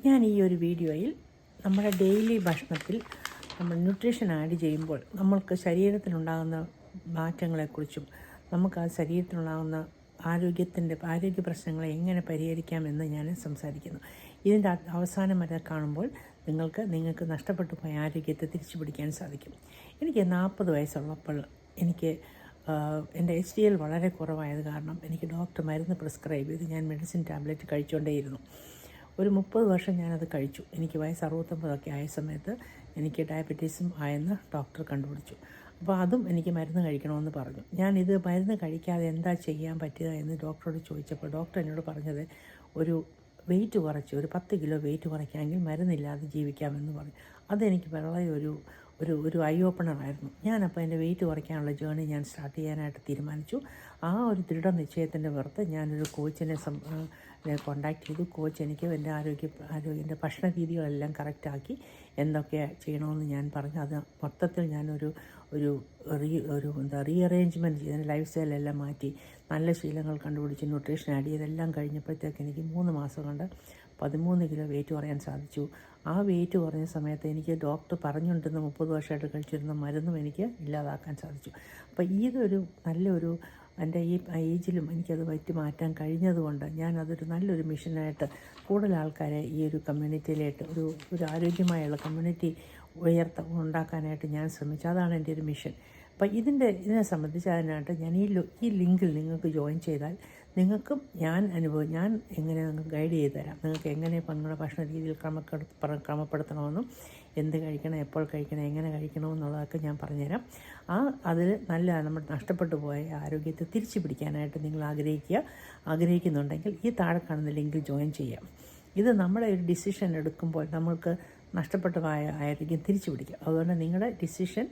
ഞാൻ ഈ ഒരു വീഡിയോയിൽ നമ്മുടെ ഡെയിലി ഭക്ഷണത്തിൽ നമ്മൾ ന്യൂട്രീഷൻ ആഡ് ചെയ്യുമ്പോൾ നമ്മൾക്ക് ശരീരത്തിനുണ്ടാകുന്ന മാറ്റങ്ങളെക്കുറിച്ചും നമുക്ക് ആ ശരീരത്തിനുണ്ടാകുന്ന ആരോഗ്യ പ്രശ്നങ്ങളെ എങ്ങനെ പരിഹരിക്കാമെന്ന് ഞാൻ സംസാരിക്കുന്നു. ഇതിൻ്റെ അവസാനം വരെ കാണുമ്പോൾ നിങ്ങൾക്ക് നഷ്ടപ്പെട്ടു പോയ ആരോഗ്യത്തെ തിരിച്ചു പിടിക്കാൻ സാധിക്കും. എനിക്ക് 40 വയസ്സുള്ളപ്പോൾ എനിക്ക് എൻ്റെ HDL വളരെ കുറവായത് കാരണം എനിക്ക് ഡോക്ടർ മരുന്ന് പ്രിസ്ക്രൈബ് ചെയ്ത് ഞാൻ മെഡിസിൻ ടാബ്ലറ്റ് കഴിച്ചുകൊണ്ടേയിരുന്നു. ഒരു 30 വർഷം ഞാനത് കഴിച്ചു. എനിക്ക് വയസ്സ് 69 ആയ സമയത്ത് എനിക്ക് ഡയബറ്റീസും ആയെന്ന് ഡോക്ടർ കണ്ടുപിടിച്ചു. അപ്പോൾ അതും എനിക്ക് മരുന്ന് കഴിക്കണമെന്ന് പറഞ്ഞു. ഞാനിത് മരുന്ന് കഴിക്കാതെ എന്താ ചെയ്യാൻ പറ്റുക എന്ന് ഡോക്ടറോട് ചോദിച്ചപ്പോൾ ഡോക്ടർ എന്നോട് പറഞ്ഞത് ഒരു 10 കിലോ വെയിറ്റ് കുറയ്ക്കാമെങ്കിൽ മരുന്നില്ലാതെ ജീവിക്കാമെന്ന് പറഞ്ഞു. അതെനിക്ക് വളരെ ഒരു ഐ ഓപ്പണറായിരുന്നു. ഞാനപ്പോൾ എൻ്റെ വെയിറ്റ് കുറയ്ക്കാനുള്ള ജേണി ഞാൻ സ്റ്റാർട്ട് ചെയ്യാനായിട്ട് തീരുമാനിച്ചു. ആ ഒരു ദൃഢനിശ്ചയത്തിൻ്റെ പുറത്ത് ഞാനൊരു കോച്ചിനെ കോണ്ടാക്ട് ചെയ്തു. കോച്ച് എനിക്ക് എൻ്റെ ആരോഗ്യൻ്റെ ഭക്ഷണ രീതികളെല്ലാം കറക്റ്റാക്കി എന്തൊക്കെ ചെയ്യണമെന്ന് ഞാൻ പറഞ്ഞു. അത് മൊത്തത്തിൽ ഞാനൊരു റീഅറേഞ്ച്മെൻറ്റ് ചെയ്ത് ലൈഫ് സ്റ്റൈലെല്ലാം മാറ്റി നല്ല ശീലങ്ങൾ കണ്ടുപിടിച്ച് ന്യൂട്രീഷൻ ആഡ് ചെയ്തെല്ലാം കഴിഞ്ഞപ്പോഴത്തേക്ക് എനിക്ക് 3 മാസം കൊണ്ട് 13 കിലോ വെയിറ്റ് കുറയാൻ സാധിച്ചു. ആ വെയിറ്റ് കുറഞ്ഞ സമയത്ത് എനിക്ക് ഡോക്ടർ പറഞ്ഞുകൊണ്ടിരുന്ന 30 വർഷമായിട്ട് കഴിച്ചിരുന്ന മരുന്നും എനിക്ക് ഇല്ലാതാക്കാൻ സാധിച്ചു. അപ്പോൾ ഇതൊരു നല്ലൊരു എൻ്റെ ഈ ഏജിലും എനിക്കത് വെയിറ്റ് മാറ്റാൻ കഴിഞ്ഞതുകൊണ്ട് ഞാനതൊരു നല്ലൊരു മിഷനായിട്ട് കൂടുതൽ ആൾക്കാരെ ഈ ഒരു കമ്മ്യൂണിറ്റിയിലായിട്ട് ഒരു ആരോഗ്യമായുള്ള കമ്മ്യൂണിറ്റി ഉണ്ടാക്കാനായിട്ട് ഞാൻ ശ്രമിച്ചു. അതാണ് എൻ്റെ ഒരു മിഷൻ. അപ്പോൾ ഇതിനെ സംബന്ധിച്ച് അതിനായിട്ട് ഞാൻ ഈ ലിങ്കിൽ നിങ്ങൾക്ക് ജോയിൻ ചെയ്താൽ നിങ്ങൾക്കും ഞാൻ എങ്ങനെ നിങ്ങൾക്ക് ഗൈഡ് ചെയ്ത് തരാം. നിങ്ങൾക്ക് എങ്ങനെ നിങ്ങളുടെ ഭക്ഷണ രീതിയിൽ ക്രമപ്പെടുത്തണമെന്നും എന്ത് കഴിക്കണം, എപ്പോൾ കഴിക്കണം, എങ്ങനെ കഴിക്കണമെന്നുള്ളതൊക്കെ ഞാൻ പറഞ്ഞുതരാം. അതിൽ നമ്മൾ നഷ്ടപ്പെട്ടു പോയ ആരോഗ്യത്തെ തിരിച്ചു പിടിക്കാനായിട്ട് നിങ്ങൾ ആഗ്രഹിക്കുന്നുണ്ടെങ്കിൽ ഈ താഴെ കാണുന്ന ലിങ്കിൽ ജോയിൻ ചെയ്യാം. ഇത് നമ്മുടെ ഒരു ഡിസിഷൻ എടുക്കുമ്പോൾ നമ്മൾക്ക് നഷ്ടപ്പെട്ട ആരോഗ്യം തിരിച്ചു പിടിക്കാം. അതുകൊണ്ട് നിങ്ങളുടെ ഡിസിഷൻ,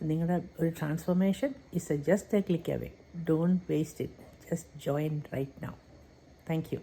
നിങ്ങളുടെ ഒരു transformation is just a click away. Don't waste it. Just join right now. Thank you.